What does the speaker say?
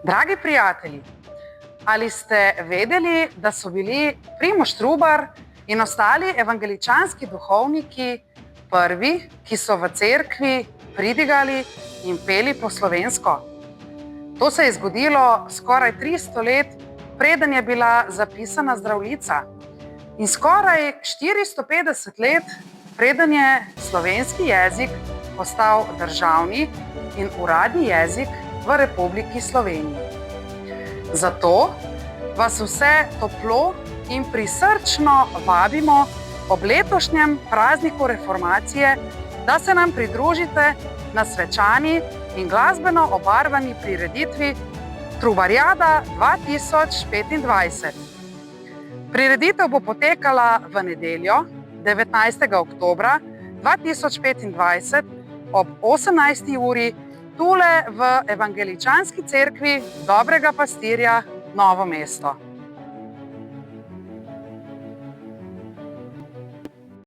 Dragi prijatelji, ali ste vedeli, da so bili Primož Trubar in ostali evangeličanski duhovniki prvi, ki so v cerkvi pridigali in peli po slovensko? To se je zgodilo skoraj 300 let, preden je bila zapisana Zdravljica, in skoraj 450 let, preden je slovenski jezik postal državni in uradni jezik v Republiki Sloveniji. Zato vas vse toplo in prisrčno vabimo ob letošnjem prazniku reformacije, da se nam pridružite na svečani in glasbeno obarvani prireditvi Trubarjada 2025. Prireditev bo potekala v nedeljo, 19. oktobra 2025 ob 18. uri tule v Evangeličanski cerkvi Dobrega pastirja Novo mesto.